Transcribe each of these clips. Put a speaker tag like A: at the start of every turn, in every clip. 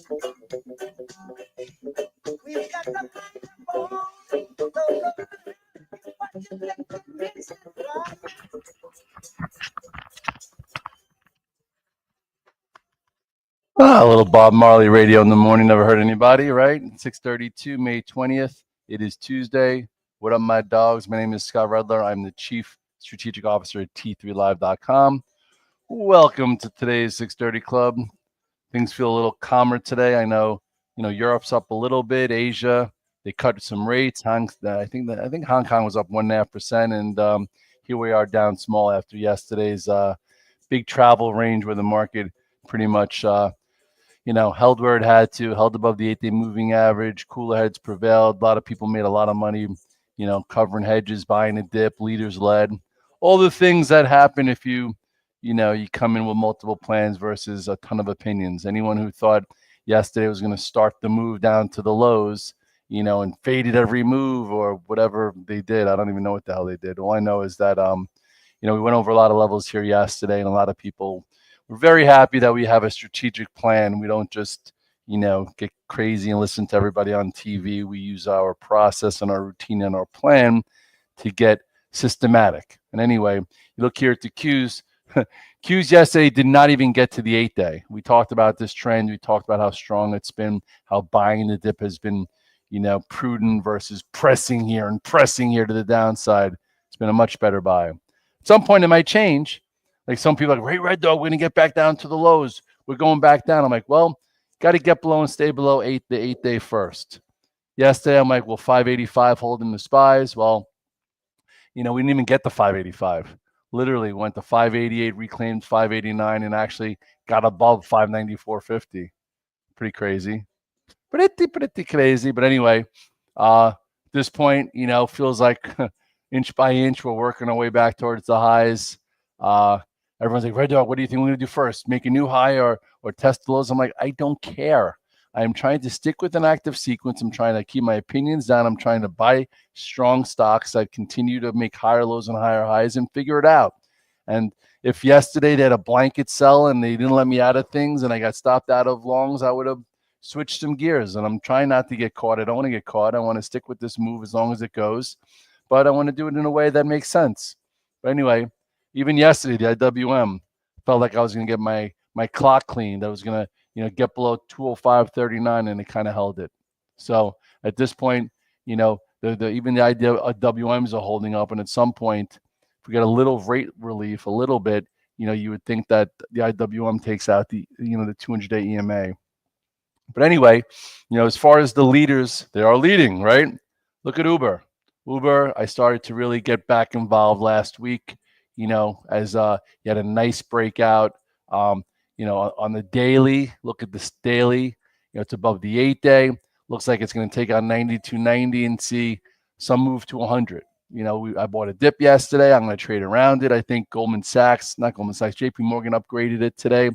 A: We've got the microphone. What you get to mix it right.
B: A little Bob Marley radio in the morning. Never hurt anybody, right? 6:32, May 20th. It is Tuesday. What up, my dogs? My name is Scott Redler. I'm the Chief Strategic Officer at T3Live.com. Welcome to today's 6:30 Club. Things feel a little calmer today. I know, Europe's up a little bit. Asia, they cut some rates. I think Hong Kong was up 1.5%, and here we are down small after yesterday's big travel range where the market pretty much held where it had to, held above the 8-day moving average. Cooler heads prevailed. A lot of people made a lot of money, covering hedges, buying a dip, leaders led. All the things that happen if you come in with multiple plans versus a ton of opinions. Anyone who thought yesterday was going to start the move down to the lows, and faded every move or whatever they did. I don't even know what the hell they did. All I know is that, we went over a lot of levels here yesterday, and a lot of people we're very happy that we have a strategic plan. We don't just, get crazy and listen to everybody on TV. We use our process and our routine and our plan to get systematic. And anyway, you look here at the Qs. Qs yesterday did not even get to the 8-day. We talked about this trend. We talked about how strong it's been, how buying the dip has been, prudent versus pressing here and pressing here to the downside. It's been a much better buy. At some point, it might change. Like some people are like, hey, Red Dog, we're going to get back down to the lows. We're going back down. I'm like, well, got to get below and stay below the 8-day first. Yesterday, I'm like, well, 585 holding the SPYs. Well, we didn't even get the 585. Literally went to 588, reclaimed 589, and actually got above 594.50. Pretty crazy. Pretty crazy. But anyway, at this point, feels like inch by inch, we're working our way back towards the highs. Everyone's like, Red Dog, what do you think we're going to do first? Make a new high or test the lows? I'm like, I don't care. I'm trying to stick with an active sequence. I'm trying to keep my opinions down. I'm trying to buy strong stocks that continue to make higher lows and higher highs and figure it out. And if yesterday they had a blanket sell and they didn't let me out of things and I got stopped out of longs, I would have switched some gears. And I'm trying not to get caught. I don't want to get caught. I want to stick with this move as long as it goes. But I want to do it in a way that makes sense. But anyway, even yesterday, the IWM felt like I was going to get my clock cleaned. I was going to, get below 205.39, and it kind of held it. So at this point, even the IWMs are holding up. And at some point, if we get a little rate relief, a little bit, you would think that the IWM takes out the 200-day EMA. But anyway, as far as the leaders, they are leading, right? Look at Uber. Uber, I started to really get back involved last week. As you had a nice breakout, on the daily. Look at this daily. It's above the 8-day. Looks like it's going to take out 92.90 and see some move to 100. I bought a dip yesterday. I'm going to trade around it. I think JP Morgan upgraded it today.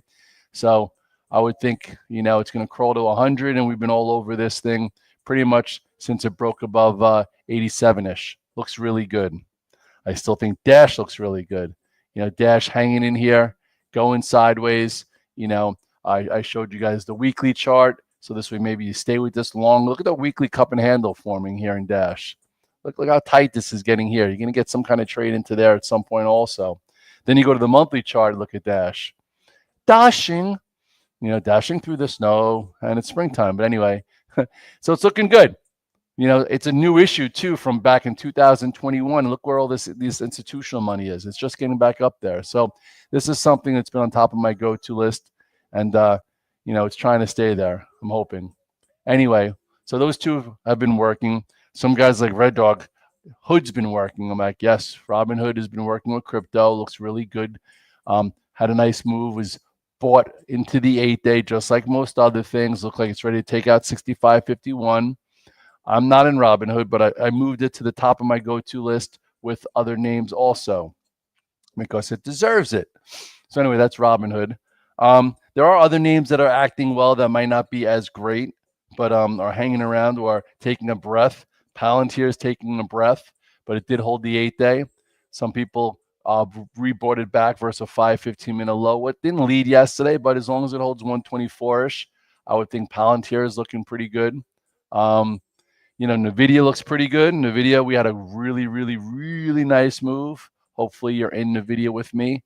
B: So I would think, it's going to crawl to 100, and we've been all over this thing pretty much since it broke above 87-ish. Looks really good. I still think Dash looks really good. Dash hanging in here, going sideways. I showed you guys the weekly chart. So this way, maybe you stay with this long. Look at the weekly cup and handle forming here in Dash. Look how tight this is getting here. You're going to get some kind of trade into there at some point also. Then you go to the monthly chart, look at Dash. Dashing through the snow, and it's springtime. But anyway, so it's looking good. It's a new issue too from back in 2021. Look where all this institutional money is. It's just getting back up there. So this is something that's been on top of my go-to list, and it's trying to stay there. I'm hoping. Anyway, so those two have been working. Some guys like Red Dog, Hood's been working. I'm like, yes, Robin Hood has been working with crypto. Looks really good. Had a nice move. Was bought into the 8-day, just like most other things. Look like it's ready to take out 65.51. I'm not in Robinhood, but I moved it to the top of my go-to list with other names also because it deserves it. So anyway, that's Robinhood. There are other names that are acting well that might not be as great, but are hanging around or taking a breath. Palantir is taking a breath, but it did hold the 8-day. Some people rebought it back versus a 5-15-minute low. It didn't lead yesterday, but as long as it holds 124-ish, I would think Palantir is looking pretty good. Um, Nvidia looks pretty good. Nvidia, we had a really, really, really nice move. Hopefully, you're in Nvidia with me.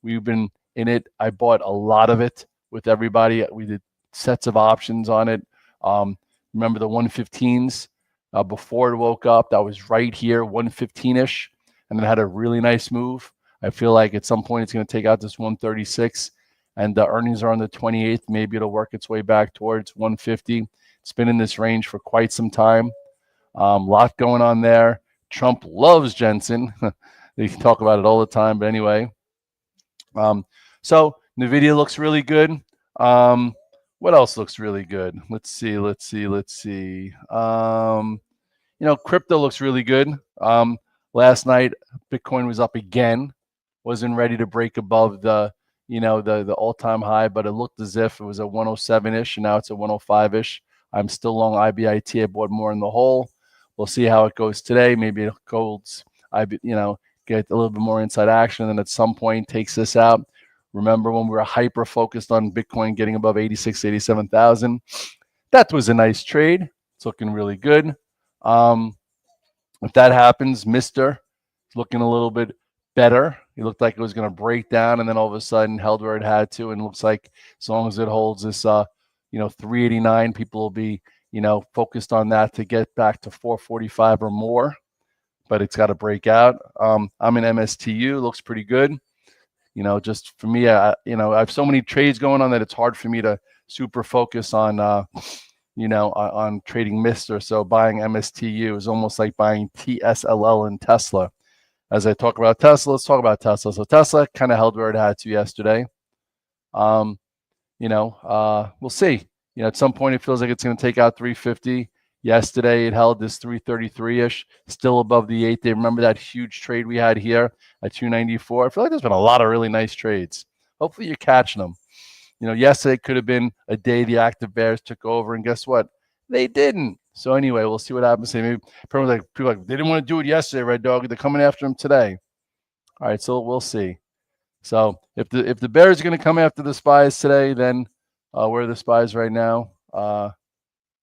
B: We've been in it. I bought a lot of it with everybody. We did sets of options on it. Remember the 115s before it woke up? That was right here, 115-ish, and then had a really nice move. I feel like at some point it's going to take out this 136, and the earnings are on the 28th. Maybe it'll work its way back towards 150. It's been in this range for quite some time. Lot going on there. Trump loves Jensen. They talk about it all the time, but anyway. So Nvidia looks really good. What else looks really good? Let's see. Crypto looks really good. Last night, Bitcoin was up again. Wasn't ready to break above the all-time high, but it looked as if it was a 107-ish, and now it's a 105-ish. I'm still long IBIT. I bought more in the hole. We'll see how it goes today. Maybe it goes, get a little bit more inside action, and then at some point takes this out. Remember when we were hyper focused on Bitcoin getting above 86, 87,000? That was a nice trade. It's looking really good. If that happens, Mr. is looking a little bit better. He looked like it was going to break down, and then all of a sudden held where it had to, and looks like as long as it holds this 389, people will be focused on that to get back to 445 or more, but it's got to break out. I'm in MSTU, looks pretty good. Just for me, I have so many trades going on that it's hard for me to super focus on on trading Mr. So buying MSTU is almost like buying TSLL in Tesla. As I talk about Tesla, let's talk about Tesla. So Tesla kind of held where it had to yesterday. We'll see. At some point it feels like it's going to take out 350. Yesterday it held this 333-ish, still above the 8-day. Remember that huge trade we had here at 294? I feel like there's been a lot of really nice trades. Hopefully you're catching them. Yesterday could have been a day the active bears took over, and guess what? They didn't. So anyway, we'll see what happens. Maybe people like they didn't want to do it yesterday, Red Dog. They're coming after him today. All right, so we'll see. So if the bears are going to come after the spies today, then where are the spies right now?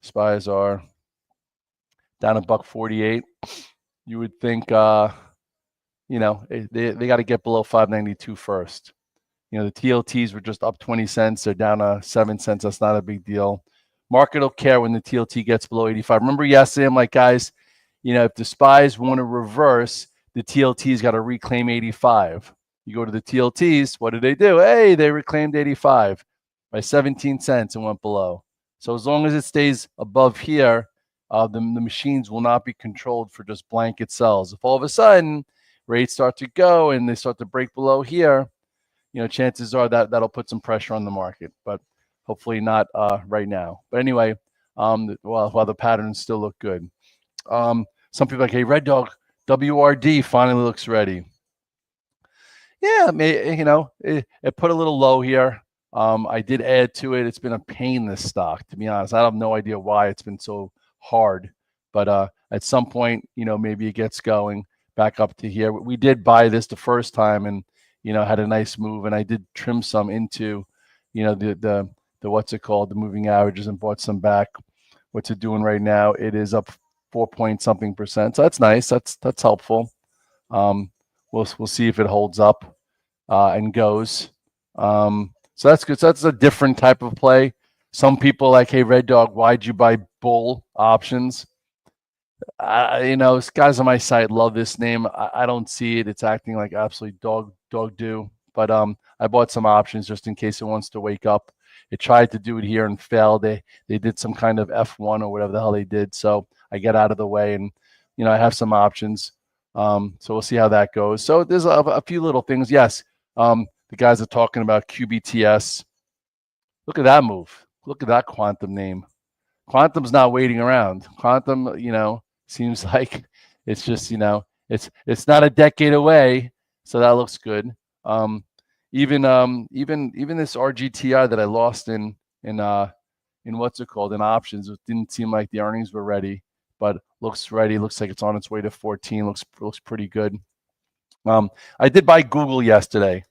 B: Spies are down at $148. You would think, they got to get below 592 first. The TLTs were just up 20 cents. They're down 7 cents. That's not a big deal. Market will care when the TLT gets below 85. Remember yesterday, I'm like, guys, if the spies want to reverse, the TLT's got to reclaim 85. You go to the TLTs, what did they do? Hey, they reclaimed 85 by 17 cents and went below. So as long as it stays above here, the machines will not be controlled for just blanket sells. If all of a sudden rates start to go and they start to break below here, chances are that that'll put some pressure on the market, but hopefully not right now. But anyway, while the patterns still look good. Some people are like, hey, Red Dog, WRD finally looks ready. Yeah, it put a little low here. I did add to it. It's been a pain, this stock, to be honest. I have no idea why it's been so hard, but at some point, maybe it gets going back up to here. We did buy this the first time and had a nice move, and I did trim some into the what's it called, the moving averages, and bought some back. What's it doing right now? It is up 4-point-something%. So that's nice. That's helpful. We'll see if it holds up and goes. So that's good. So that's a different type of play. Some people like, hey, Red Dog, why'd you buy bull options? Guys on my site love this name. I don't see it. It's acting like absolutely dog do. But I bought some options just in case it wants to wake up. It tried to do it here and failed. They did some kind of F1 or whatever the hell they did. So I get out of the way, and I have some options. So we'll see how that goes. So there's a few little things. Yes, the guys are talking about QBTS. Look at that move. Look at that quantum name. Quantum's not waiting around. Quantum, seems like it's just, it's not a decade away. So that looks good. Even this RGTI that I lost in what's it called, in options, it didn't seem like the earnings were ready, but looks ready. Looks like it's on its way to 14. Looks pretty good. I did buy Google yesterday.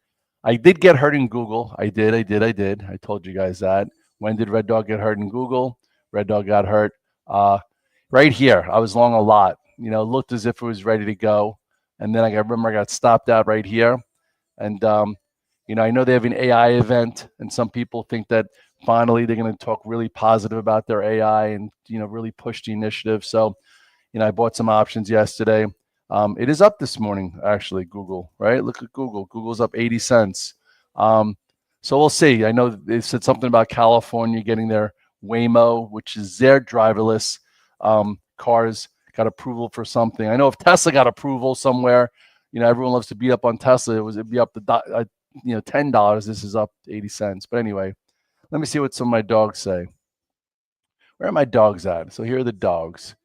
B: I did get hurt in Google. I did. I told you guys that. When did Red Dog get hurt in Google? Red Dog got hurt right here. I was long a lot. Looked as if it was ready to go, and then I remember I got stopped out right here. And I know they have an AI event, and some people think that finally they're going to talk really positive about their AI and really push the initiative. So I bought some options yesterday. It is up this morning, actually. Google, right? Look at Google. Google's up 80 cents. So we'll see. I know they said something about California getting their Waymo, which is their driverless cars, got approval for something. I know if Tesla got approval somewhere, everyone loves to beat up on Tesla. It'd be up to $10. This is up 80 cents. But anyway, let me see what some of my dogs say. Where are my dogs at? So here are the dogs.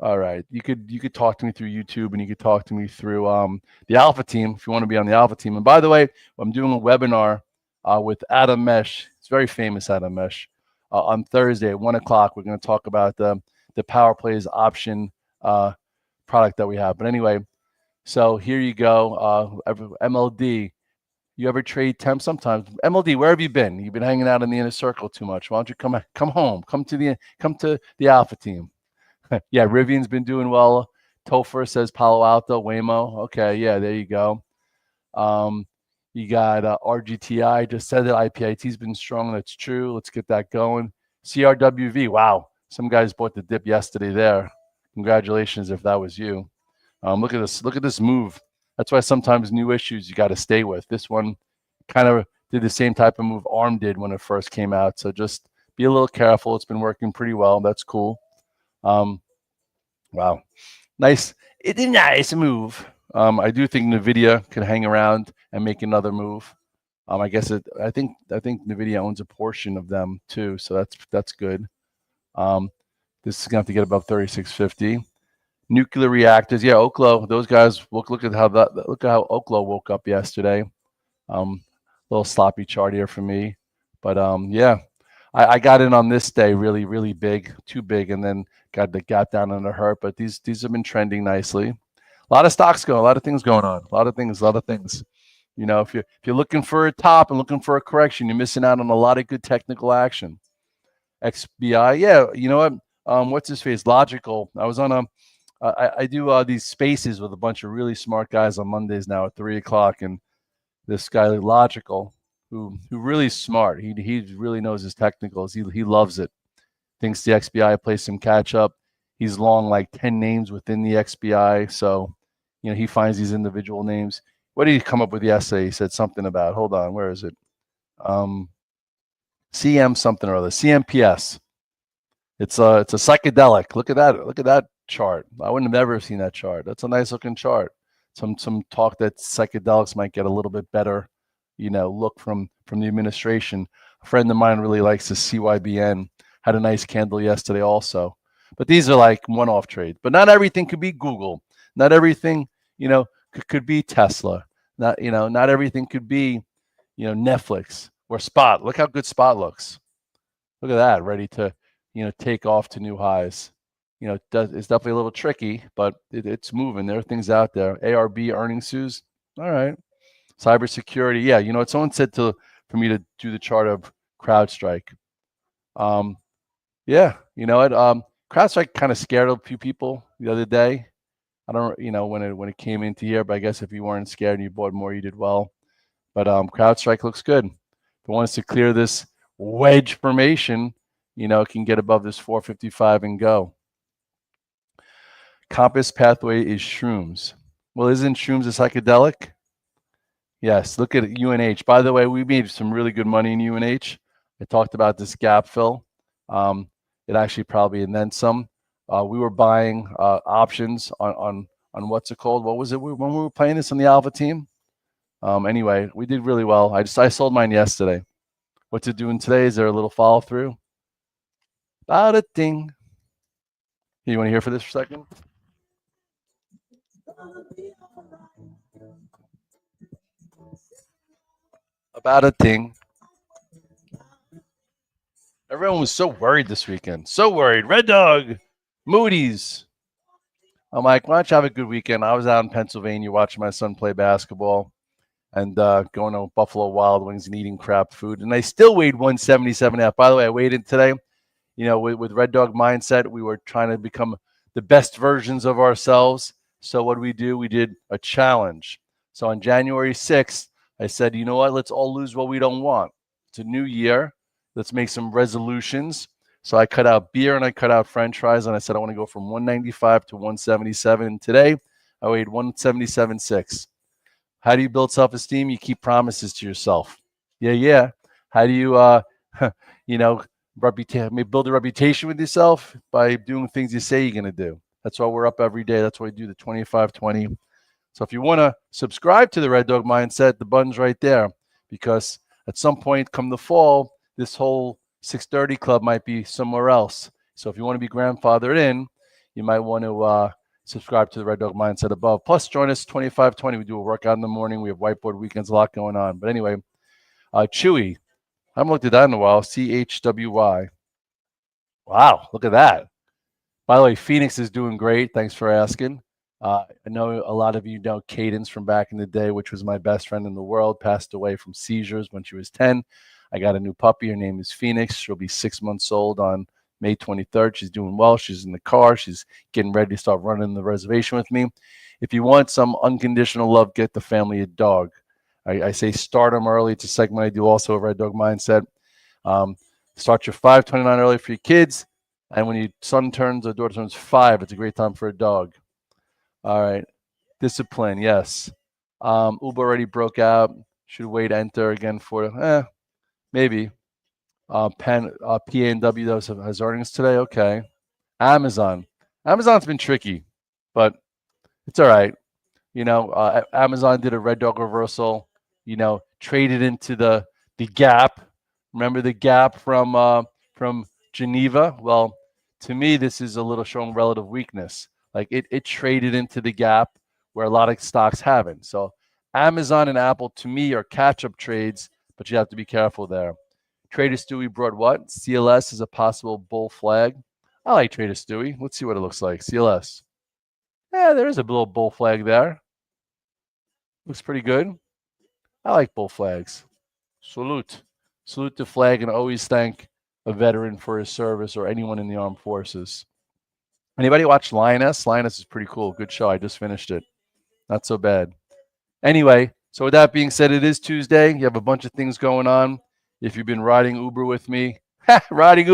B: All right, you could talk to me through YouTube, and you could talk to me through the Alpha Team if you want to be on the Alpha Team. And by the way, I'm doing a webinar with Adam Mesh. It's very famous Adam Mesh on Thursday at 1 o'clock. We're going to talk about the Power Plays option product that we have. But anyway, so here you go. MLD. You ever trade temps? Sometimes. MLD, where have you been? You've been hanging out in the inner circle too much. Why don't you come home? Come to the Alpha Team. Yeah, Rivian's been doing well. Topher says Palo Alto, Waymo. Okay, yeah, there you go. You got RGTI just said that IPIT's been strong. That's true. Let's get that going. CRWV. Wow, some guys bought the dip yesterday there. Congratulations if that was you. Look at this. Look at this move. That's why sometimes new issues you got to stay with. This one kind of did the same type of move ARM did when it first came out. So just be a little careful. It's been working pretty well. That's cool. Wow, nice. It's a nice move. I do think Nvidia can hang around and make another move. I guess I think Nvidia owns a portion of them too, so that's good. This is gonna have to get above 3650. Nuclear reactors, yeah, Oklo. Those guys. Look at how Oklo woke up yesterday. Little sloppy chart here for me, but yeah. I got in on this day really, really big, too big, and then got down in a hurt. But these have been trending nicely. A lot of stocks going, a lot of things going on, a lot of things. If you're looking for a top and looking for a correction, you're missing out on a lot of good technical action. XBI, yeah, you know what? What's his face? Logical. I was on I do these spaces with a bunch of really smart guys on Mondays now at 3 o'clock, and this guy Logical, who really smart. He really knows his technicals. He loves it. Thinks the XBI plays some catch up. He's long like 10 names within the XBI, so he finds these individual names. What did he come up with yesterday? He said something about. Hold on, where is it? CM something or other. CMPS. It's a psychedelic. Look at that. Look at that chart. I wouldn't have ever seen that chart. That's a nice looking chart. Some talk that psychedelics might get a little bit better look from the administration. A friend of mine really likes the CYBN. Had a nice candle yesterday also. But these are like one-off trades. But not everything could be Google. Not everything, could be Tesla. Not everything could be, Netflix or Spot. Look how good Spot looks. Look at that, ready to, take off to new highs. It's definitely a little tricky, but it's moving. There are things out there. ARB earnings news. All right. Cybersecurity, yeah. Someone said for me to do the chart of CrowdStrike. Yeah, you know what? CrowdStrike kind of scared a few people the other day. I don't, when it came into here, but I guess if you weren't scared and you bought more, you did well. But CrowdStrike looks good. If it wants to clear this wedge formation, it can get above this 455 and go. Compass pathway is shrooms. Well, isn't shrooms a psychedelic? Yes, look at UNH. By the way, we made some really good money in UNH. I talked about this gap fill. It actually probably and then some. We were buying options on what's it called? What was it when we were playing this on the Alpha Team? Anyway, we did really well. I sold mine yesterday. What's it doing today? Is there a little follow through? About a thing. You want to hear for this for a second? About a thing. Everyone was so worried this weekend. So worried. Red Dog, Moody's. I'm like, why don't you have a good weekend? I was out in Pennsylvania watching my son play basketball. and going to Buffalo Wild Wings and eating crap food. And I still weighed 177.5. By the way, I weighed in today. With Red Dog Mindset, we were trying to become the best versions of ourselves. So what did we do? We did a challenge. So on January 6th, I said, you know what? Let's all lose what we don't want. It's a new year. Let's make some resolutions. So I cut out beer and I cut out French fries, and I said I want to go from 195 to 177. And today, I weighed 177.6. How do you build self-esteem? You keep promises to yourself. Yeah. How do you, build a reputation with yourself? By doing things you say you're going to do. That's why we're up every day. That's why we do the 25-20. So if you want to subscribe to the Red Dog Mindset, the button's right there, because at some point come the fall, this whole 630 club might be somewhere else. So if you want to be grandfathered in, you might want to subscribe to the Red Dog Mindset above. Plus, join us 25-20. We do a workout in the morning. We have whiteboard weekends, a lot going on. But anyway, Chewy. I haven't looked at that in a while. CHWY. Wow, look at that. By the way, Phoenix is doing great. Thanks for asking. I know a lot of you know Cadence from back in the day, which was my best friend in the world, passed away from seizures when she was 10. I got a new puppy. Her name is Phoenix. She'll be 6 months old on May 23rd. She's doing well. She's in the car. She's getting ready to start running the reservation with me. If you want some unconditional love, get the family a dog. I say start them early. It's a segment I do also at Red Dog Mindset. Start your 5/29 early for your kids. And when your son turns or daughter turns 5, it's a great time for a dog. All right. Discipline, yes. Uber already broke out. Should wait enter again for maybe. PA&W has earnings today. Okay. Amazon's been tricky, but it's all right. Amazon did a Red Dog reversal. Traded into the gap. Remember the gap from Geneva? Well, to me, this is a little showing relative weakness. Like it traded into the gap where a lot of stocks haven't. So Amazon and Apple, to me, are catch-up trades, but you have to be careful there. Trader Stewie brought what? CLS is a possible bull flag. I like Trader Stewie. Let's see what it looks like. CLS. Yeah, there is a little bull flag there. Looks pretty good. I like bull flags. Salute. Salute the flag, and always thank a veteran for his service or anyone in the armed forces. Anybody watch Lioness? Lioness is pretty cool. Good show. I just finished it. Not so bad. Anyway, so with that being said, it is Tuesday. You have a bunch of things going on. If you've been riding Uber with me, I kind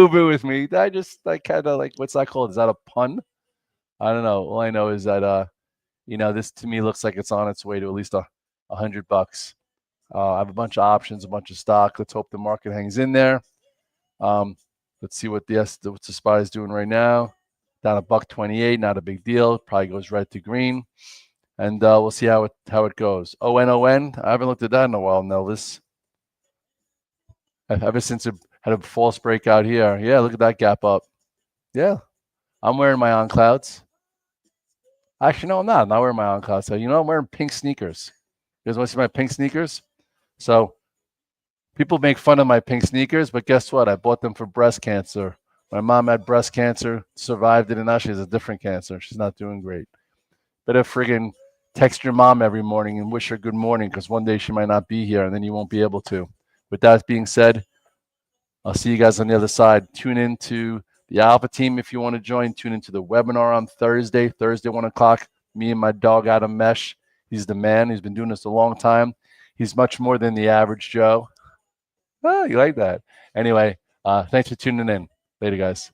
B: of like, what's that called? Is that a pun? I don't know. All I know is that, this to me looks like it's on its way to at least $100. I have a bunch of options, a bunch of stock. Let's hope the market hangs in there. Let's see what the SPY is doing right now. Down $1.28, not a big deal. Probably goes red to green, and we'll see how it goes. ON. I haven't looked at that in a while, Nelvis. Ever since it had a false breakout here. Yeah, look at that gap up. Yeah, I'm wearing my on clouds. Actually, no, I'm not. I'm not wearing my on clouds. So I'm wearing pink sneakers. You guys want to see my pink sneakers? So people make fun of my pink sneakers, but guess what? I bought them for breast cancer. My mom had breast cancer, survived it, and now she has a different cancer. She's not doing great. Better friggin' text your mom every morning and wish her good morning, because one day she might not be here, and then you won't be able to. With that being said, I'll see you guys on the other side. Tune in to the Alpha Team if you want to join. Tune into the webinar on Thursday, 1 o'clock. Me and my dog, Adam Mesh. He's the man. He's been doing this a long time. He's much more than the average Joe. Oh, you like that. Anyway, thanks for tuning in. Later, guys.